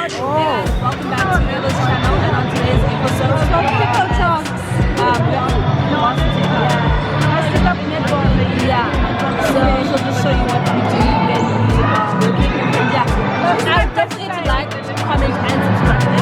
Welcome back to Pickle's channel, and on today's episode we're called Pickle Talks. We're on Varsity Netball. Yeah. So she'll just show you what we do when we are working. And yeah, I definitely like, comment, and subscribe.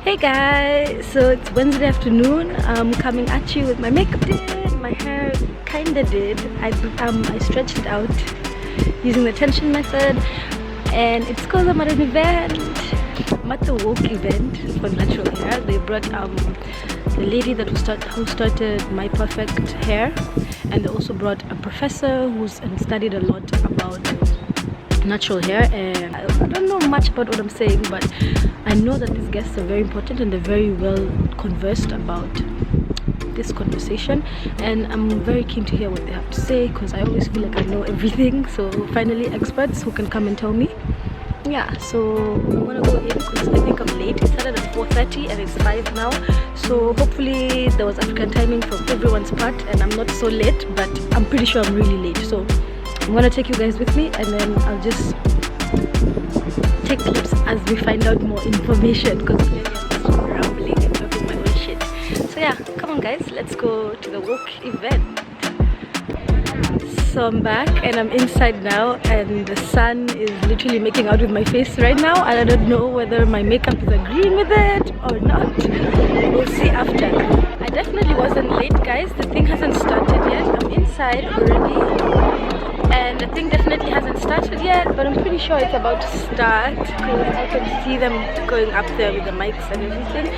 Hey guys, so it's Wednesday afternoon. I'm coming at you with my makeup did, my hair kinda did. I stretched it out using the tension method, and it's because I'm at an event. I'm at the Woke event for natural hair. They brought the lady that who started My Perfect Hair, and they also brought a professor who's studied a lot about natural hair. And I don't know much about what I'm saying, but I know that these guests are very important and they're very well conversed about this conversation, and I'm very keen to hear what they have to say because I always feel like I know everything. So finally, experts who can come and tell me. Yeah, so I'm gonna go in because I think I'm late. It started at 4:30 and it's 5 now, so hopefully there was African timing from everyone's part and I'm not so late, but I'm pretty sure I'm really late. So I'm gonna take you guys with me, and then I'll just take clips as we find out more information because clearly I'm just rambling and talking my own shit. So yeah, come on guys, let's go to the Woke event. So I'm back and I'm inside now, and the sun is literally making out with my face right now, and I don't know whether my makeup is agreeing with it or not. We'll see after. I definitely wasn't late guys, the thing hasn't started yet. I'm inside already and the thing definitely hasn't started yet, but I'm pretty sure it's about to start because I can see them going up there with the mics and everything.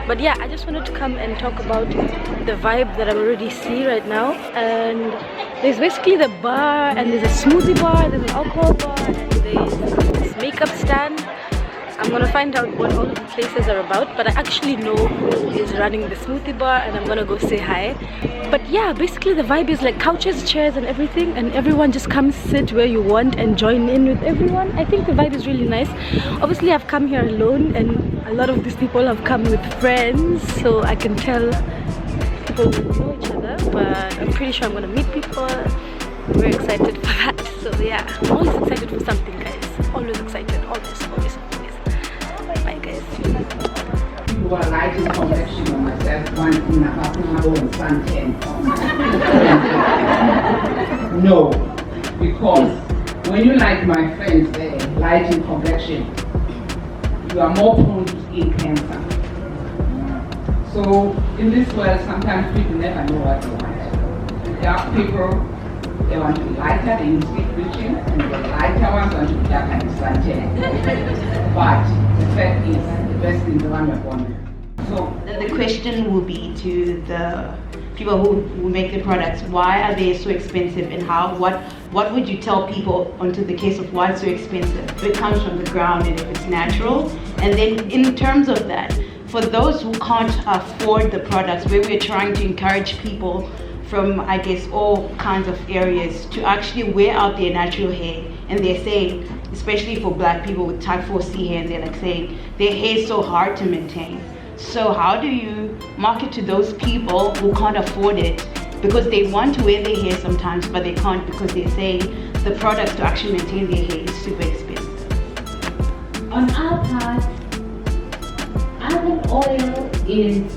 But yeah, I just wanted to come and talk about the vibe that I already see right now. And there's basically the bar, and there's a smoothie bar, there's an alcohol bar, and there's this makeup stand. I'm gonna find out what all of the places are about, but I actually know who is running the smoothie bar, and I'm gonna go say hi. But yeah, basically the vibe is like couches, chairs and everything, and everyone just comes, sit where you want and join in with everyone. I think the vibe is really nice. Obviously I've come here alone, and a lot of these people have come with friends, so I can tell people know each other, but I'm pretty sure I'm gonna meet people. I'm very excited for that. So yeah, I'm always excited for something guys, always excited, always. Bye guys. You are lighting complexion on myself, one in a half an hour and sun 10. No, because when you like my friends there, lighting complexion, you are more prone to skin cancer. So in this world, sometimes people never know what they want. Dark people, they want to be lighter, they use stick bleaching, and the lighter ones want to be darker and sun 10. But the fact is, the best is the one we're born with. So the question will be to the people who make the products, why are they so expensive, and what would you tell people onto the case of why it's so expensive? If it comes from the ground and if it's natural. And then in terms of that, for those who can't afford the products, where we're trying to encourage people from I guess all kinds of areas to actually wear out their natural hair. And they're saying, especially for black people with type 4C hair, and they're like saying their hair is so hard to maintain. So how do you market to those people who can't afford it because they want to wear their hair sometimes but they can't because they're saying the products to actually maintain their hair is super expensive? On our part, argan oil is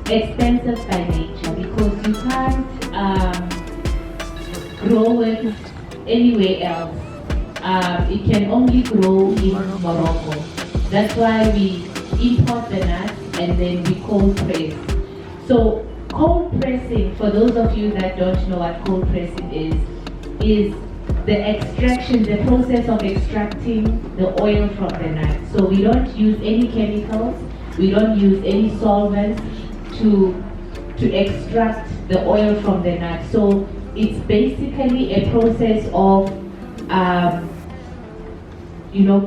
expensive by nature because you can't grow it anywhere else. It can only grow in Morocco. That's why we import the nuts and then we cold press. So cold pressing, for those of you that don't know what cold pressing is the extraction, the process of extracting the oil from the nut. So we don't use any chemicals, we don't use any solvents to extract the oil from the nut. So it's basically a process of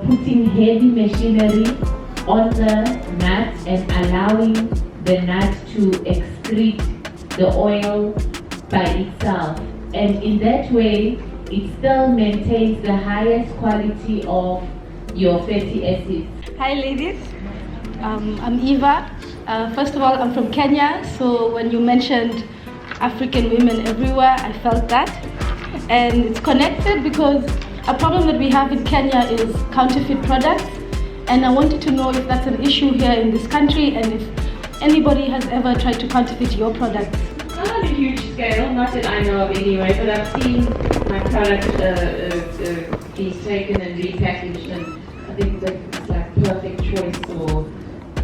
putting heavy machinery on the nut and allowing the nut to excrete the oil by itself. And in that way, it still maintains the highest quality of your fatty acids. Hi ladies, I'm Eva. First of all, I'm from Kenya, so when you mentioned African women everywhere, I felt that. And it's connected because a problem that we have in Kenya is counterfeit products. And I wanted to know if that's an issue here in this country and if anybody has ever tried to counterfeit your products. Not on a huge scale, not that I know of anyway, but I've seen my product be taken and repackaged, and I think that's like perfect choice or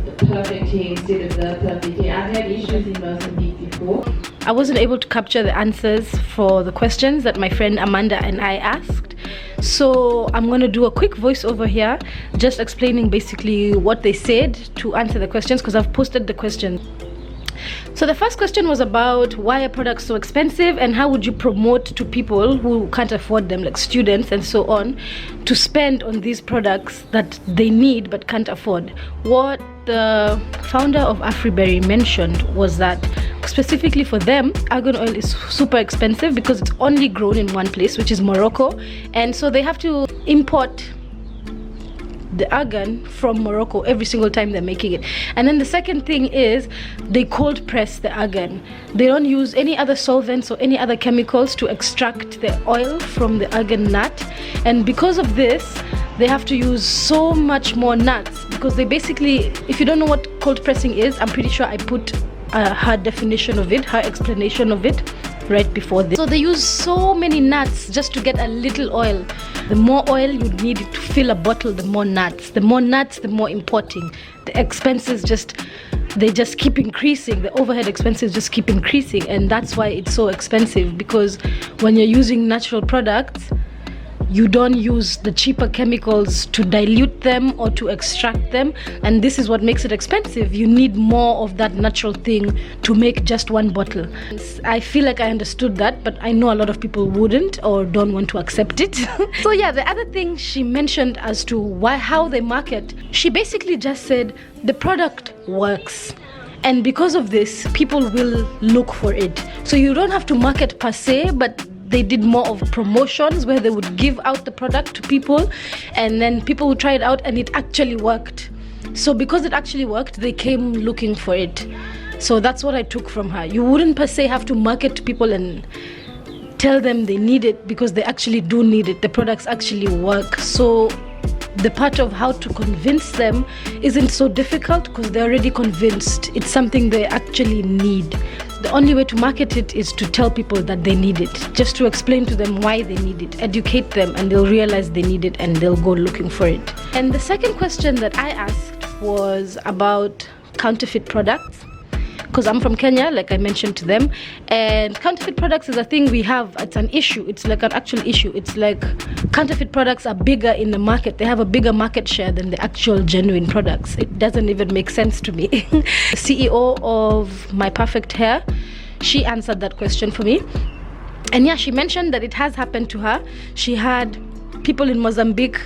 the perfect hair instead of the perfect hair. I've had issues in Mozambique before. I wasn't able to capture the answers for the questions that my friend Amanda and I asked. So I'm going to do a quick voiceover here, just explaining basically what they said to answer the questions, because I've posted the questions. So the first question was about why are products so expensive and how would you promote to people who can't afford them, like students and so on, to spend on these products that they need but can't afford. What the founder of Afriberry mentioned was that specifically for them, argan oil is super expensive because it's only grown in one place, which is Morocco, and so they have to import the argan from Morocco every single time they're making it. And then the second thing is they cold press the argan. They don't use any other solvents or any other chemicals to extract the oil from the argan nut, and because of this they have to use so much more nuts, because they basically, if you don't know what cold pressing is, I'm pretty sure I put her definition of it, her explanation of it right before this. So they use so many nuts just to get a little oil. The more oil you need to fill a bottle, the more nuts. The more nuts, the more importing. The expenses they just keep increasing. The overhead expenses just keep increasing, and that's why it's so expensive, because when you're using natural products, you don't use the cheaper chemicals to dilute them or to extract them, and this is what makes it expensive. You need more of that natural thing to make just one bottle. I feel like I understood that, but I know a lot of people wouldn't or don't want to accept it. So yeah, the other thing she mentioned as to how they market, she basically just said the product works, and because of this people will look for it. So you don't have to market per se, but they did more of promotions where they would give out the product to people, and then people would try it out and it actually worked. So because it actually worked, they came looking for it. So that's what I took from her. You wouldn't per se have to market to people and tell them they need it, because they actually do need it. The products actually work. So the part of how to convince them isn't so difficult, because they're already convinced it's something they actually need. The only way to market it is to tell people that they need it, just to explain to them why they need it, educate them, and they'll realize they need it and they'll go looking for it. And the second question that I asked was about counterfeit products, because I'm from Kenya, like I mentioned to them, and counterfeit products is a thing we have. It's an issue. It's like an actual issue. It's like counterfeit products are bigger in the market. They have a bigger market share than the actual genuine products. It doesn't even make sense to me. The CEO of My Perfect Hair, she answered that question for me, and yeah, she mentioned that it has happened to her. She had people in Mozambique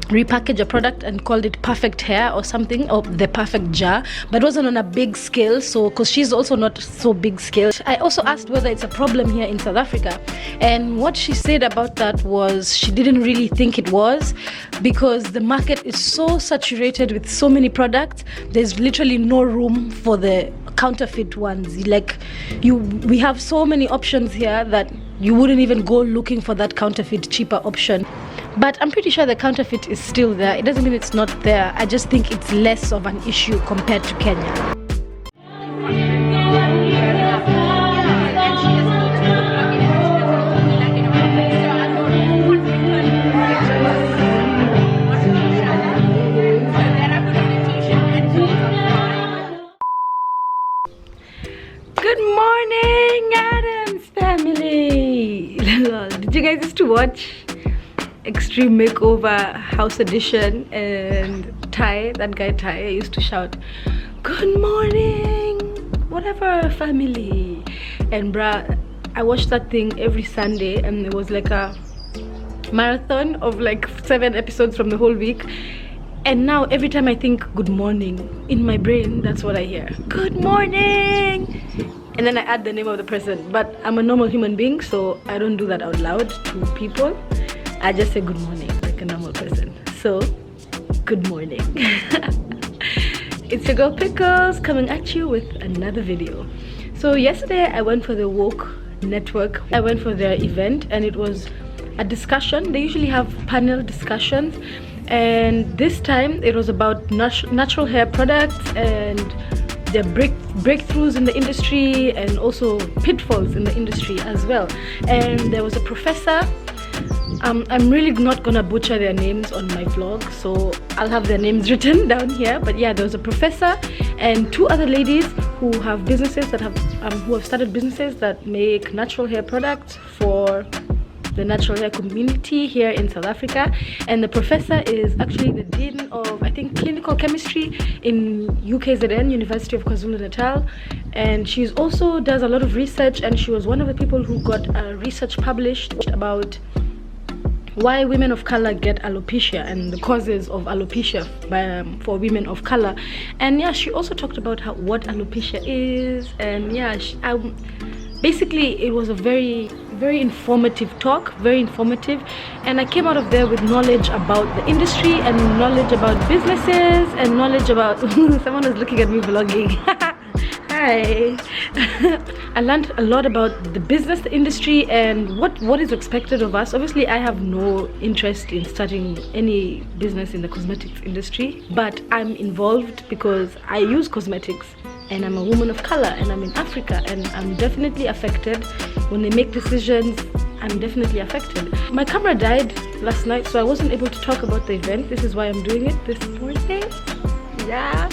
repackage a product and called it perfect hair or something, or the perfect jar, but it wasn't on a big scale. So because she's also not so big scale, I also asked whether it's a problem here in South Africa, and what she said about that was she didn't really think it was, because the market is so saturated with so many products. There's literally no room for the counterfeit ones. Like we have so many options here that you wouldn't even go looking for that counterfeit cheaper option. But I'm pretty sure the counterfeit is still there. It doesn't mean it's not there. I just think it's less of an issue compared to Kenya. Good morning, Adams family. Did you guys used to watch Extreme Makeover House Edition? And Ty, that guy Ty, used to shout, "Good morning, whatever family." And bruh, I watched that thing every Sunday, and it was like a marathon of like 7 episodes from the whole week. And now every time I think good morning, in my brain, that's what I hear. Good morning! And then I add the name of the person. But I'm a normal human being, so I don't do that out loud to people. I just say good morning like a normal person. So, good morning. It's your girl Pickles coming at you with another video. So yesterday I went for the Woke Network. I went for their event, and it was a discussion. They usually have panel discussions, and this time it was about natural hair products and their breakthroughs in the industry, and also pitfalls in the industry as well. And there was a professor. I'm really not gonna butcher their names on my vlog, so I'll have their names written down here. But yeah, there was a professor and 2 other ladies who have businesses that who have started businesses that make natural hair products for the natural hair community here in South Africa. And the professor is actually the dean of, I think, clinical chemistry in UKZN, University of KwaZulu-Natal. And she also does a lot of research, and she was one of the people who got research published about why women of color get alopecia and the causes of alopecia for women of color. And yeah, she also talked about what alopecia is. And yeah, basically it was a very informative talk, very informative, and I came out of there with knowledge about the industry and knowledge about businesses and knowledge about someone was looking at me vlogging. Hi. I learned a lot about the business industry and what is expected of us. Obviously, I have no interest in starting any business in the cosmetics industry, but I'm involved because I use cosmetics, and I'm a woman of color, and I'm in Africa, and I'm definitely affected when they make decisions. I'm definitely affected. My camera died last night, so I wasn't able to talk about the event. This is why I'm doing it this morning. Yeah.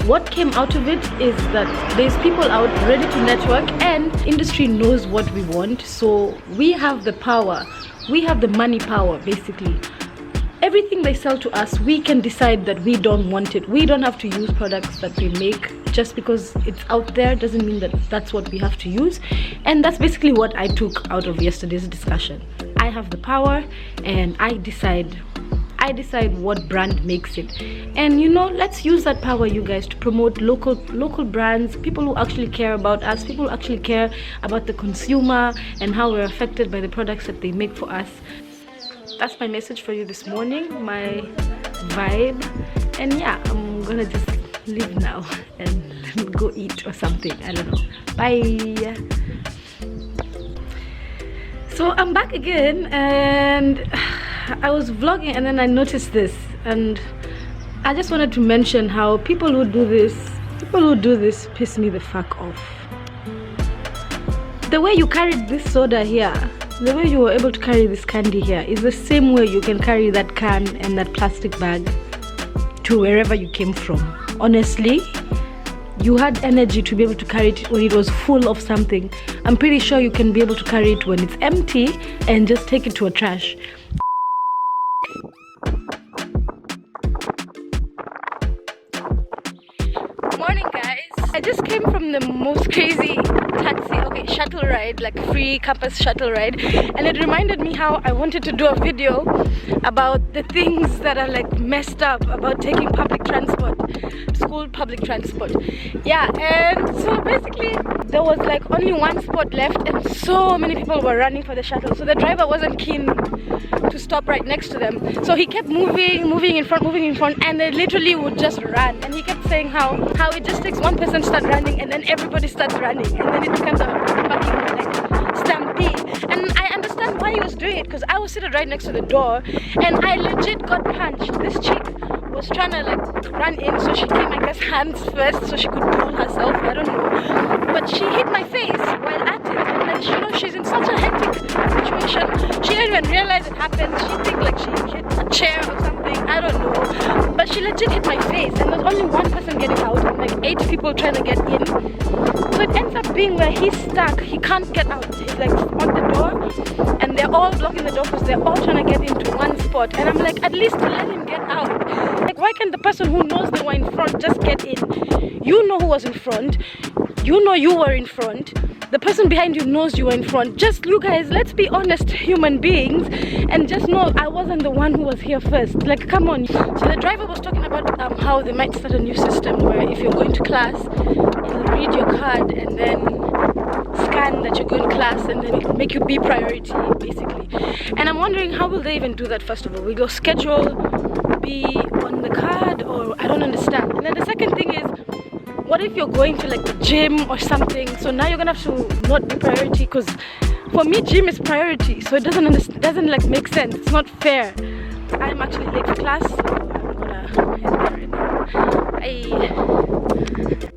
What came out of it is that there's people out ready to network, and industry knows what we want. So we have the power, we have the money power. Basically everything they sell to us, we can decide that we don't want it. We don't have to use products that we make. Just because it's out there doesn't mean that that's what we have to use. And that's basically what I took out of yesterday's discussion. I have the power, and I decide what brand makes it. And you know, let's use that power, you guys, to promote local brands, people who actually care about us, people who actually care about the consumer and how we're affected by the products that they make for us. That's my message for you this morning, my vibe. And yeah, I'm gonna just leave now and go eat or something, I don't know. Bye. So I'm back again, and I was vlogging, and then I noticed this, and I just wanted to mention how people who do this piss me the fuck off. The way you carried this soda here, the way you were able to carry this candy here, is the same way you can carry that can and that plastic bag to wherever you came from. Honestly, you had energy to be able to carry it when it was full of something. I'm pretty sure you can be able to carry it when it's empty and just take it to a trash. Morning, guys. I just came from the most crazy shuttle ride, like free campus shuttle ride, and it reminded me how I wanted to do a video about the things that are like messed up about taking public transport, school public transport. Yeah, and so basically there was like only one spot left and so many people were running for the shuttle, so the driver wasn't keen to stop right next to them, so he kept moving in front, and they literally would just run, and he kept saying how it just takes one person to start running and then everybody starts running, and then it becomes a like stampede. And I understand why he was doing it, because I was sitting right next to the door and I legit got punched. This chick was trying to like run in, so she came, I guess, hands first so she could pull herself, I don't know, but she hit my face while at it, and then she's in such a hectic situation, she didn't even realize it happened. She think like she hit a chair or something, I don't know, but she legit hit my face, and there's only one person getting out and like 8 people trying to get in, so it ends up being where he's stuck, he can't get out, he's like on the door and they're all blocking the door because they're all trying to get into one spot, and I'm like, at least let him get out. Like, why can't the person who knows they were in front just get in? You know who was in front, you know you were in front, the person behind you knows you were in front. Just, you guys, let's be honest human beings and just know I wasn't the one who was here first. Like, come on. So the driver was talking about how they might start a new system where if you're going to class, it'll read your card and then scan that you're going to class, and then it'll make you be priority, basically. And I'm wondering, how will they even do that? First of all, will your schedule be on the card, or I don't understand. And then the second thing is, what if you're going to like the gym or something, so now you're gonna have to not be priority? Because for me gym is priority, so it doesn't like make sense, it's not fair. I'm actually late for class, so I'm gonna head there right now. Bye.